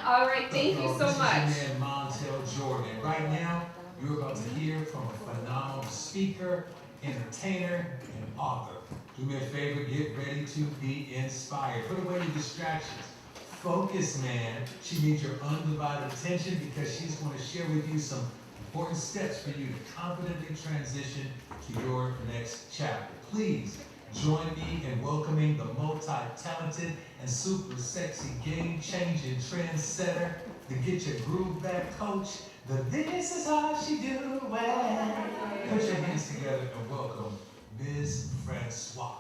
All right, thank you so much. This is your man, Montel Jordan. And right now, you're about to hear from a phenomenal speaker, entertainer, and author. Do me a favor, get ready to be inspired. Put away your distractions. Focus, man. She needs your undivided attention because she's going to share with you some important steps for you to confidently transition to your next chapter. Please join me in welcoming the multi-talented and super sexy game-changing trendsetter, the Get Your Groove Back coach, the This Is How She Do It. Put your hands together and welcome Mss Francois.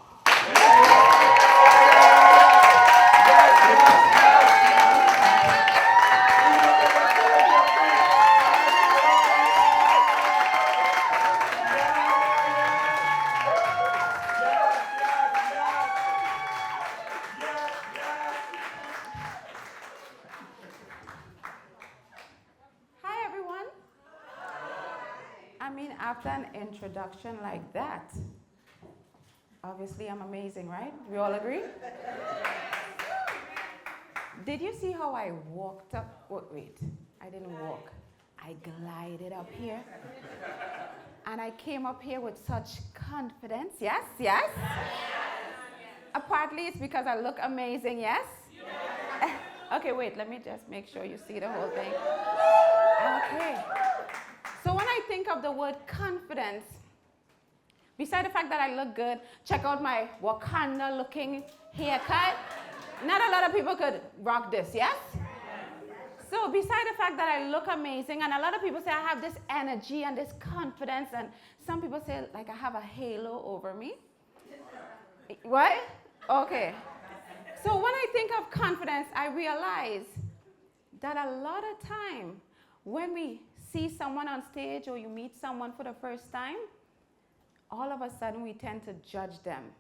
After an introduction like that, obviously I'm amazing, right? We all agree? Did you see how I walked up? Wait, I didn't walk. I glided up here. And I came up here with such confidence. Yes, yes? Partly it's because I look amazing, yes? Okay, wait, let me just make sure you see the whole thing. Okay. So when I think of the word confidence, beside the fact that I look good, check out my Wakanda-looking haircut. Not a lot of people could rock this, yes? So beside the fact that I look amazing, and a lot of people say I have this energy and this confidence, and some people say like I have a halo over me. What? Okay. So when I think of confidence, I realize that a lot of time when we see someone on stage or you meet someone for the first time, all of a sudden we tend to judge them.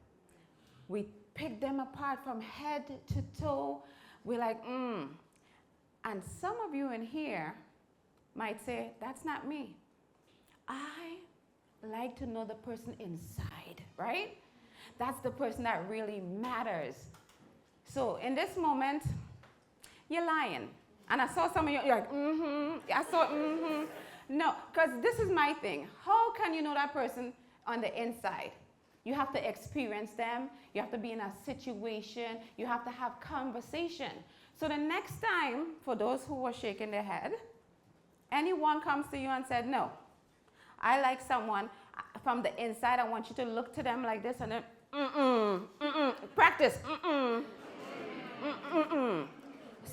We pick them apart from head to toe. We're like, And some of you in here might say, that's not me. I like to know the person inside, right? That's the person that really matters. So in this moment, you're lying. And I saw some of you, you're like, I saw, No, because this is my thing. How can you know that person on the inside? You have to experience them. You have to be in a situation. You have to have conversation. So the next time, for those who were shaking their head, anyone comes to you and said, no, I like someone from the inside. I want you to look to them like this and then, practice,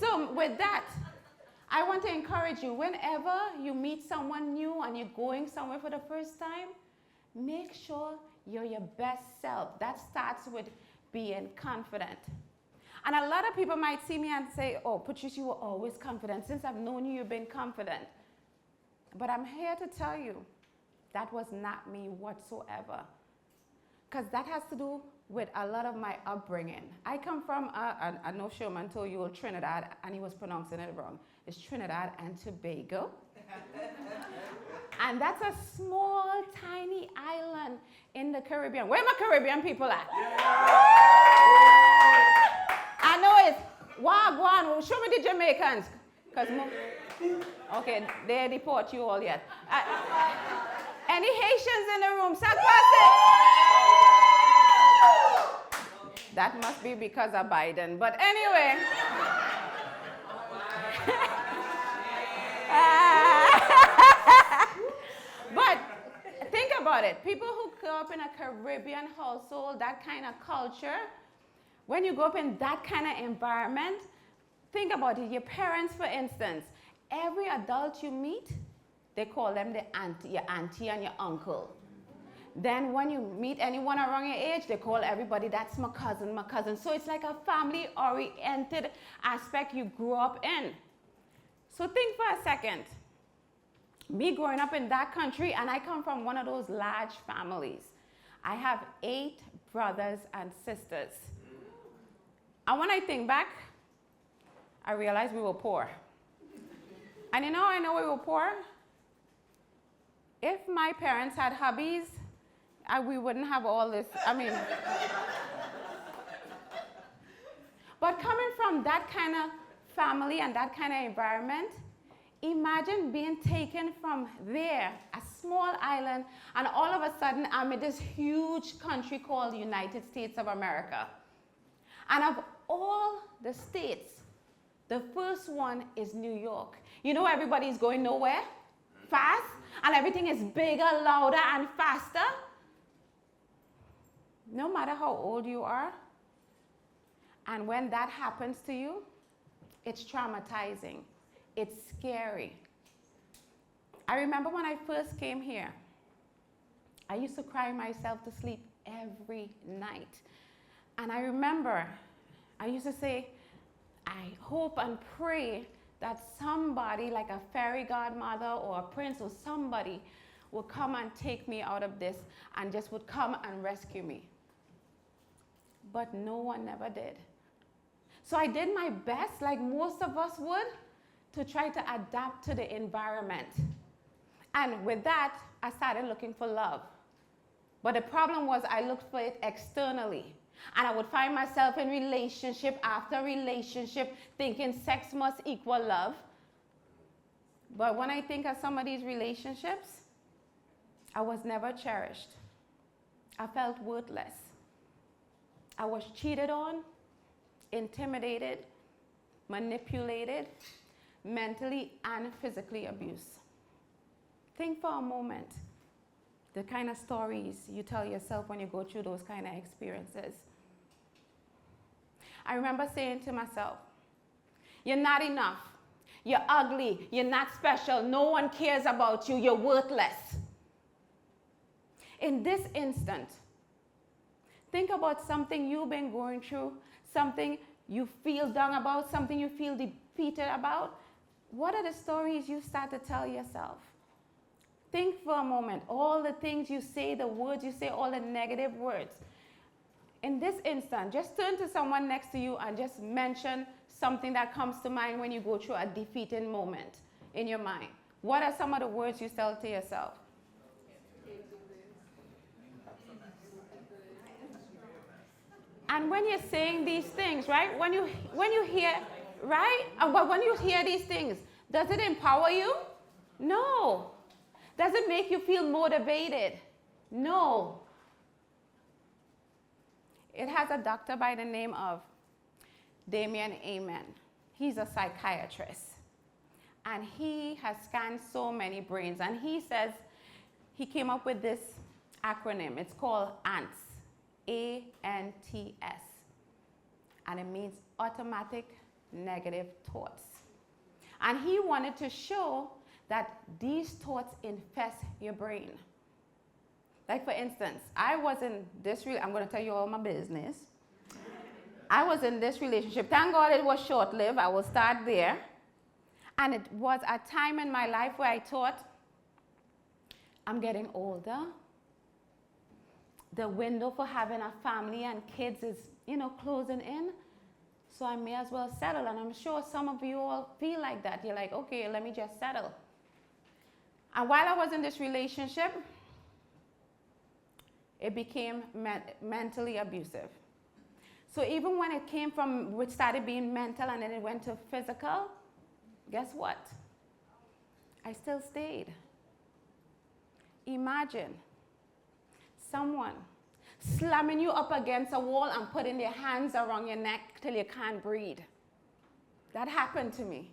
So with that, I want to encourage you, whenever you meet someone new and you're going somewhere for the first time, make sure you're your best self. That starts with being confident. And a lot of people might see me and say, oh, Patrice, you were always confident. Since I've known you, you've been confident. But I'm here to tell you, that was not me whatsoever. Because that has to do with a lot of my upbringing. I come from, I know Sherman told you, Trinidad, and he was pronouncing it wrong. It's Trinidad and Tobago. And that's a small, tiny island in the Caribbean. Where my Caribbean people at? I know it's Wagwan. Show me the Jamaicans. Okay, they deport you all yet. Any Haitians in the room? That must be because of Biden. But anyway. But think about it. People who grow up in a Caribbean household, that kind of culture, when you grow up in that kind of environment, think about it. Your parents, for instance, every adult you meet, they call them your auntie and your uncle. Then when you meet anyone around your age, they call everybody, that's my cousin, my cousin. So it's like a family-oriented aspect you grew up in. So think for a second. Me growing up in that country, and I come from one of those large families. I have 8 brothers and sisters. And when I think back, I realized we were poor. And you know, I know we were poor. If my parents had hobbies, we wouldn't have all this, But coming from that kind of family and that kind of environment, imagine being taken from there, a small island, and all of a sudden I'm in this huge country called the United States of America. And of all the states, the first one is New York. You know everybody's going nowhere, fast, and everything is bigger, louder, and faster. No matter how old you are, and when that happens to you, it's traumatizing. It's scary. I remember when I first came here, I used to cry myself to sleep every night. And I remember I used to say, I hope and pray that somebody, like a fairy godmother or a prince or somebody, would come and take me out of this and just would come and rescue me. But no one never did. So I did my best, like most of us would, to try to adapt to the environment. And with that, I started looking for love. But the problem was I looked for it externally. And I would find myself in relationship after relationship thinking sex must equal love. But when I think of some of these relationships, I was never cherished. I felt worthless. I was cheated on, intimidated, manipulated, mentally and physically abused. Think for a moment the kind of stories you tell yourself when you go through those kind of experiences. I remember saying to myself, you're not enough, you're ugly, you're not special, no one cares about you, you're worthless. In this instant, think about something you've been going through, something you feel down about, something you feel defeated about. What are the stories you start to tell yourself? Think for a moment, all the things you say, the words you say, all the negative words. In this instant, just turn to someone next to you and just mention something that comes to mind when you go through a defeating moment in your mind. What are some of the words you tell to yourself? And when you're saying these things, right? When you hear, right? But when you hear these things, does it empower you? No. Does it make you feel motivated? No. It has a doctor by the name of Damien Amen. He's a psychiatrist. And he has scanned so many brains. And he says he came up with this acronym. It's called ANTS. A-N-T-S. And it means automatic negative thoughts. And he wanted to show that these thoughts infest your brain. Like for instance, I was in this, I'm going to tell you all my business. I was in this relationship. Thank God it was short-lived. I will start there. And it was a time in my life where I thought, I'm getting older. The window for having a family and kids is, closing in. So I may as well settle. And I'm sure some of you all feel like that. You're like, okay, let me just settle. And while I was in this relationship, it became mentally abusive. So even when it came from, which started being mental and then it went to physical, guess what? I still stayed. Imagine someone slamming you up against a wall and putting their hands around your neck till you can't breathe. That happened to me.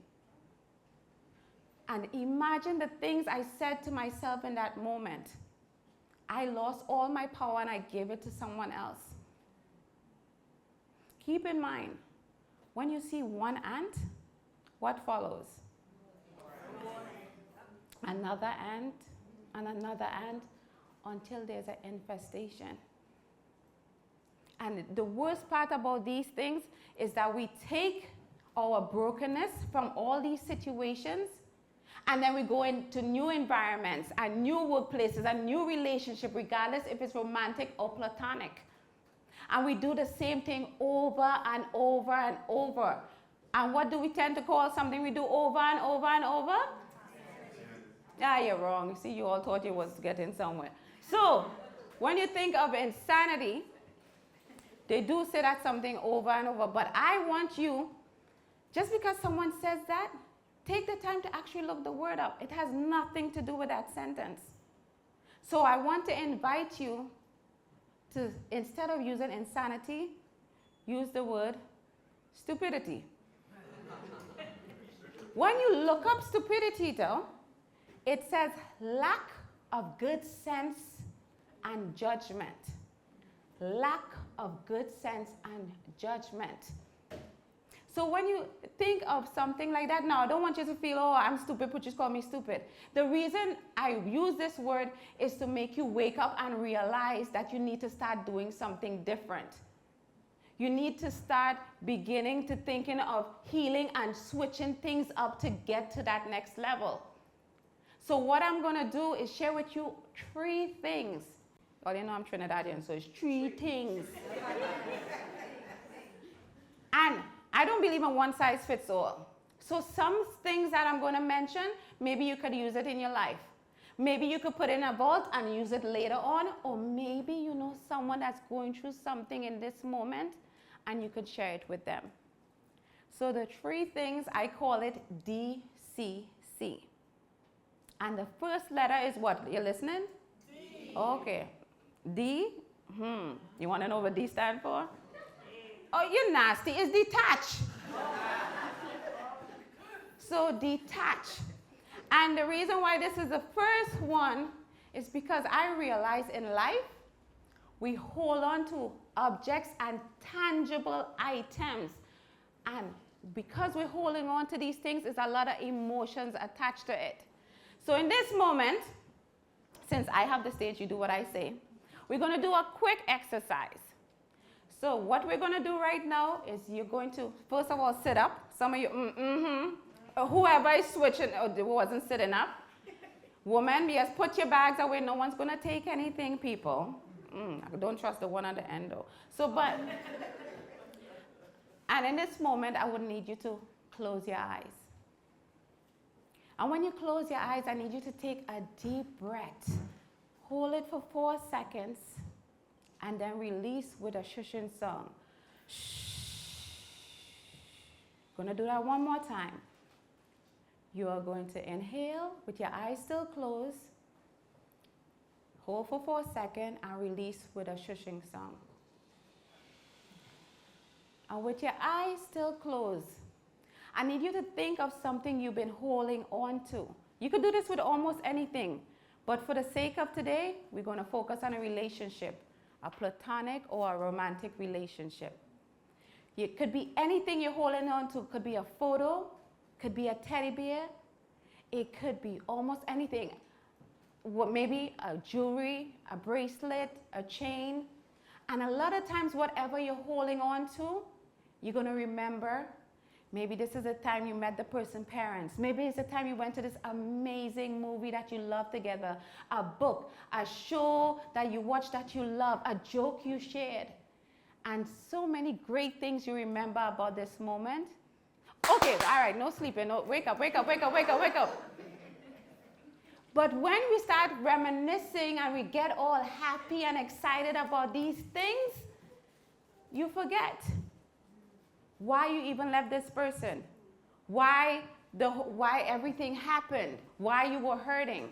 And imagine the things I said to myself in that moment. I lost all my power and I gave it to someone else. Keep in mind, when you see one ant, what follows? Another ant and another ant until there's an infestation. And the worst part about these things is that we take our brokenness from all these situations and then we go into new environments and new workplaces and new relationships, regardless if it's romantic or platonic. And we do the same thing over and over and over. And what do we tend to call something we do over and over and over? Ah, you're wrong. You see, you all thought you was getting somewhere. So, when you think of insanity, they do say that something over and over. But I want you Just because someone says that, take the time to actually look the word up. It has nothing to do with that sentence. So I want to invite you to, instead of using insanity, use the word stupidity. When you look up stupidity, though, it says lack of good sense and judgment. Lack of good sense and judgment. So when you think of something like that, now I don't want you to feel, oh, I'm stupid, but just call me stupid. The reason I use this word is to make you wake up and realize that you need to start doing something different. You need to start beginning to thinking of healing and switching things up to get to that next level. So what I'm going to do is share with you 3 things. Well, you know I'm Trinidadian, so it's 3 things. And I don't believe in one size fits all. So some things that I'm going to mention, maybe you could use it in your life. Maybe you could put it in a vault and use it later on. Or maybe you know someone that's going through something in this moment and you could share it with them. So the 3 things, I call it DCC. And the first letter is what? You're listening? D. Okay. D? You want to know what D stands for? Oh, you're nasty. It's detach. So detach. And the reason why this is the first one is because I realize in life, we hold on to objects and tangible items. And because we're holding on to these things, there's a lot of emotions attached to it. So in this moment, since I have the stage, you do what I say. We're going to do a quick exercise. So what we're going to do right now is you're going to, first of all, sit up. Some of you, whoever is switching, wasn't sitting up. Woman, yes, put your bags away. No one's going to take anything, people. I don't trust the one at the end, though. So, but, and in this moment, I would need you to close your eyes. And when you close your eyes, I need you to take a deep breath. Hold it for 4 seconds, and then release with a shushing song. Shh. Gonna do that one more time. You are going to inhale with your eyes still closed. Hold for 4 seconds and release with a shushing song. And with your eyes still closed, I need you to think of something you've been holding on to. You could do this with almost anything, but for the sake of today, we're going to focus on a relationship, a platonic or a romantic relationship. It could be anything you're holding on to. It could be a photo, could be a teddy bear, it could be almost anything. Maybe a jewelry, a bracelet, a chain. And a lot of times, whatever you're holding on to, you're going to remember. Maybe this is the time you met the person's parents. Maybe it's the time you went to this amazing movie that you love together, a book, a show that you watched that you love, a joke you shared, and so many great things you remember about this moment. Okay, all right, no sleeping, no, wake up, wake up, wake up, wake up, wake up. But when we start reminiscing and we get all happy and excited about these things, you forget why you even left this person, why everything happened, why you were hurting.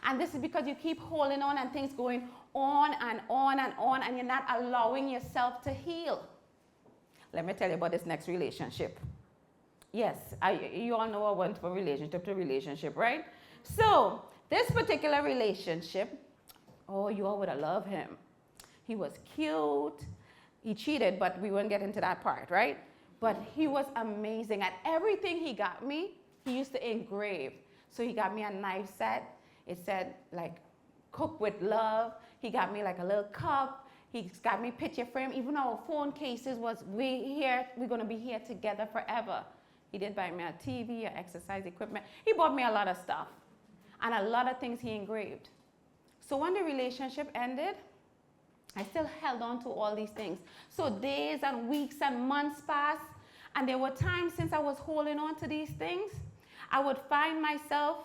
And this is because you keep holding on and things going on and on and on, and you're not allowing yourself to heal. Let me tell you about this next relationship. Yes, you all know I went from relationship to relationship, right? So this particular relationship, oh, you all would have loved him. He was cute. He cheated, but we won't get into that part, right? But he was amazing. At everything he got me, he used to engrave. So he got me a knife set. It said, like, cook with love. He got me, like, a little cup. He got me picture frame. Even our phone cases was, we're going to be here together forever. He did buy me a TV, a exercise equipment. He bought me a lot of stuff. And a lot of things he engraved. So when the relationship ended, I still held on to all these things. So days and weeks and months passed, and there were times since I was holding on to these things, I would find myself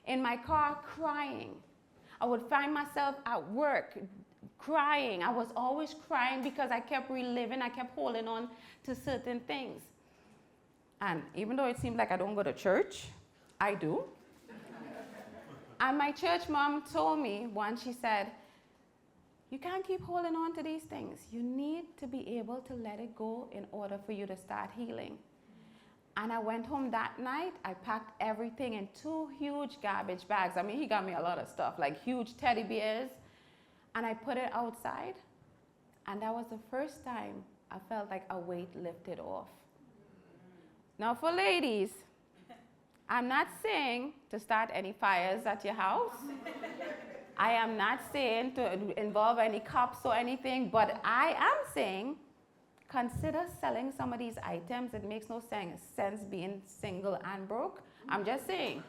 in my car crying. I would find myself at work crying. I was always crying because I kept reliving, I kept holding on to certain things. And even though it seems like I don't go to church, I do. And my church mom told me once, she said, you can't keep holding on to these things. You need to be able to let it go in order for you to start healing. And I went home that night. I packed everything in 2 huge garbage bags. I mean, he got me a lot of stuff, like huge teddy bears. And I put it outside. And that was the first time I felt like a weight lifted off. Now for ladies, I'm not saying to start any fires at your house. I am not saying to involve any cops or anything, but I am saying consider selling some of these items. It makes no sense being single and broke. I'm just saying.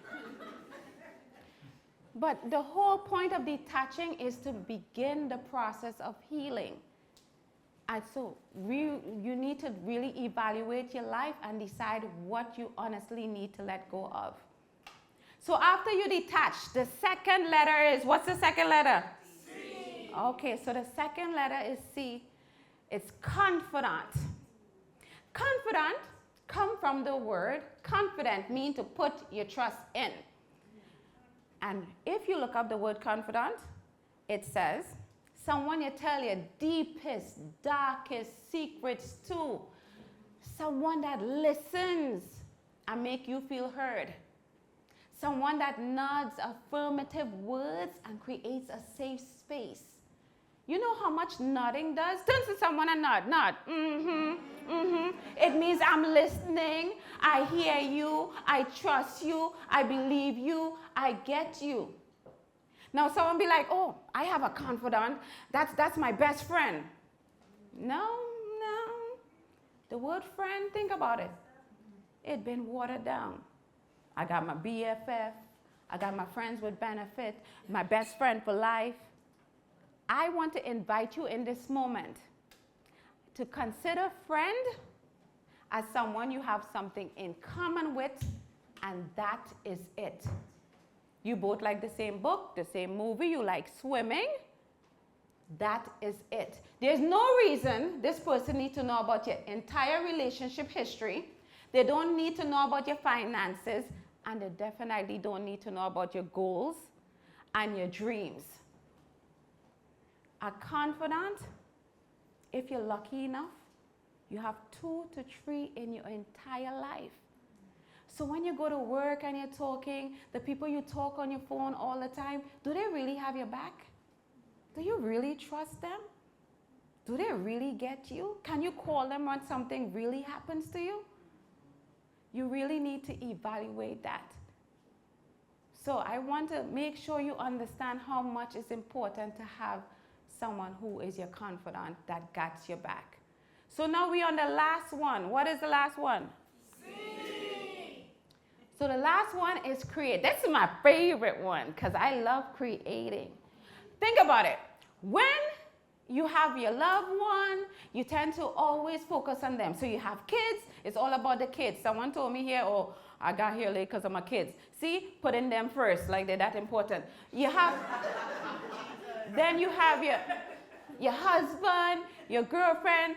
But the whole point of detaching is to begin the process of healing. And so you need to really evaluate your life and decide what you honestly need to let go of. So after you detach, the second letter is, what's the second letter? C. Okay, so the second letter is C. It's confidant. Confidant comes from the word confident, mean to put your trust in. And if you look up the word confidant, it says, someone you tell your deepest, darkest secrets to. Someone that listens and make you feel heard. Someone that nods affirmative words and creates a safe space. You know how much nodding does? Turn to someone and nod. Nod. It means I'm listening. I hear you. I trust you. I believe you. I get you. Now someone be like, oh, I have a confidant. That's my best friend. No. The word friend, think about it. It's been watered down. I got my BFF. I got my friends with benefit, my best friend for life. I want to invite you in this moment to consider friend as someone you have something in common with, and that is it. You both like the same book, the same movie, you like swimming. That is it. There's no reason this person needs to know about your entire relationship history. They don't need to know about your finances, and they definitely don't need to know about your goals and your dreams. A confidant, if you're lucky enough, you have 2 to 3 in your entire life. So when you go to work and you're talking, the people you talk on your phone all the time, do they really have your back? Do you really trust them? Do they really get you? Can you call them when something really happens to you? You really need to evaluate that. So I want to make sure you understand how much it's important to have someone who is your confidant that gets your back. So now we're on the last one. What is the last one? C. So the last one is create. This is my favorite one because I love creating. Think about it. When you have your loved one, you tend to always focus on them. So you have kids, it's all about the kids. Someone told me here, oh, I got here late because of my kids. See, putting them first, like they're that important. You have, then you have your husband, your girlfriend,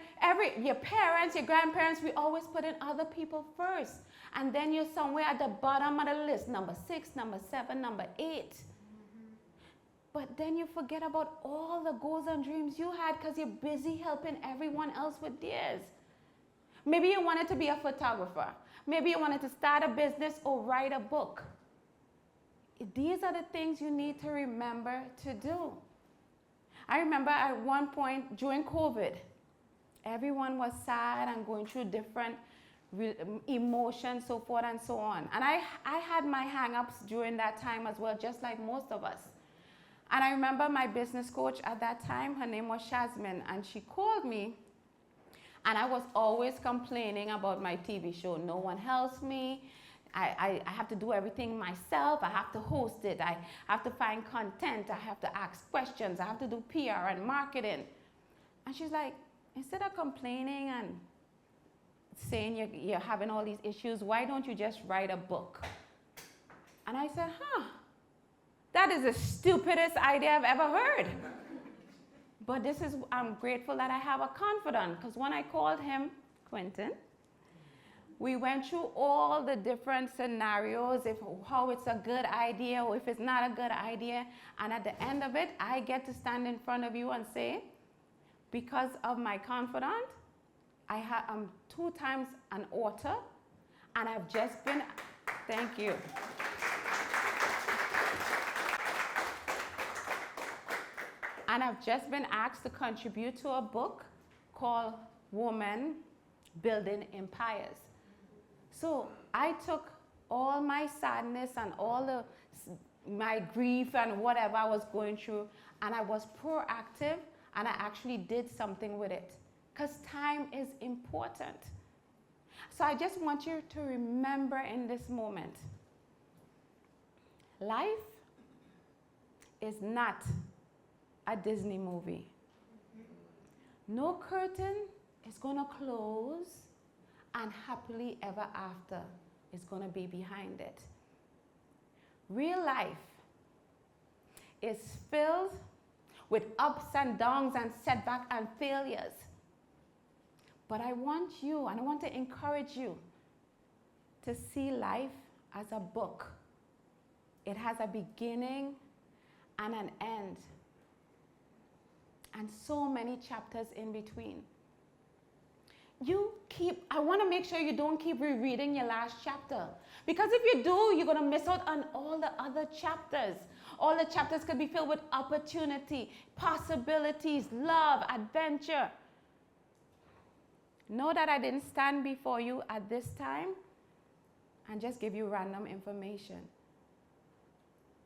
your parents, your grandparents. We always put in other people first. And then you're somewhere at the bottom of the list, number 6, number 7, number 8. But then you forget about all the goals and dreams you had because you're busy helping everyone else with theirs. Maybe you wanted to be a photographer. Maybe you wanted to start a business or write a book. These are the things you need to remember to do. I remember at one point during COVID, everyone was sad and going through different emotions, so forth and so on. And I had my hang-ups during that time as well, just like most of us. And I remember my business coach at that time, her name was Shazmin, and she called me, and I was always complaining about my TV show. No one helps me. I have to do everything myself. I have to host it. I have to find content. I have to ask questions. I have to do PR and marketing. And she's like, instead of complaining and saying you're having all these issues, why don't you just write a book? And I said, that is the stupidest idea I've ever heard. But I'm grateful that I have a confidant, because when I called him, Quentin, We went through all the different scenarios, how it's a good idea or if it's not a good idea. And at the end of it, I get to stand in front of you and say, because of my confidant, I'm 2 times an author, and I've just been, thank you. And I've just been asked to contribute to a book called Women Building Empires. So I took all my sadness and all my grief and whatever I was going through, and I was proactive, and I actually did something with it. Because time is important. So I just want you to remember in this moment, life is not a Disney movie. No curtain is going to close and happily ever after is going to be behind it. Real life is filled with ups and downs and setbacks and failures. But I want you, and I want to encourage you to see life as a book. It has a beginning and an end, and so many chapters in between. I want to make sure you don't keep rereading your last chapter. Because if you do, you're going to miss out on all the other chapters. All the chapters could be filled with opportunity, possibilities, love, adventure. Know that I didn't stand before you at this time and just give you random information.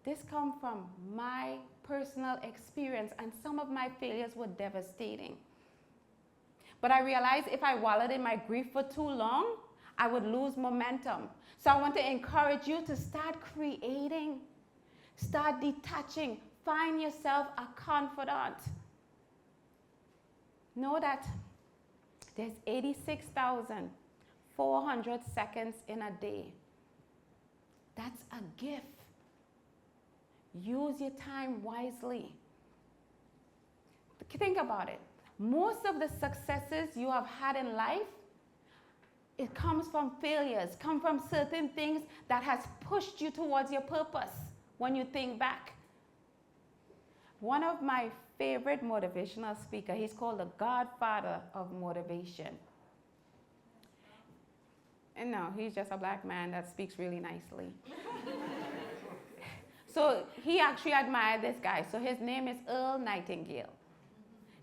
This comes from my personal experience, and some of my failures were devastating. But I realized if I wallowed in my grief for too long, I would lose momentum. So I want to encourage you to start creating, start detaching, find yourself a confidant. Know that there's 86,400 seconds in a day. That's a gift. Use your time wisely. Think about it. Most of the successes you have had in life, it comes from failures, come from certain things that has pushed you towards your purpose when you think back. One of my favorite motivational speakers, he's called the godfather of motivation. And no, he's just a black man that speaks really nicely. So he actually admired this guy. So his name is Earl Nightingale.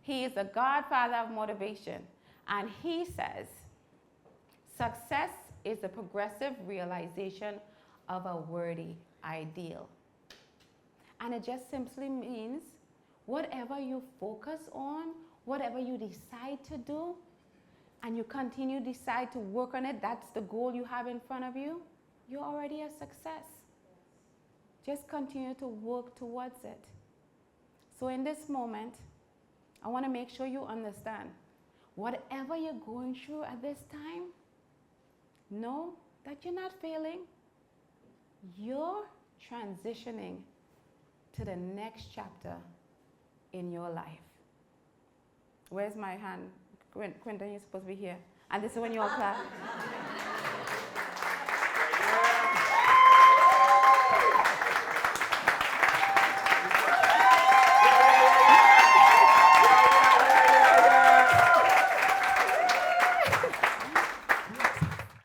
He is the godfather of motivation. And he says, success is the progressive realization of a worthy ideal. And it just simply means whatever you focus on, whatever you decide to do, and you continue to decide to work on it, that's the goal you have in front of you, you're already a success. Just continue to work towards it. So in this moment, I want to make sure you understand, whatever you're going through at this time, know that you're not failing. You're transitioning to the next chapter in your life. Where's my hand? Quentin, you're supposed to be here. And this is when you all clap.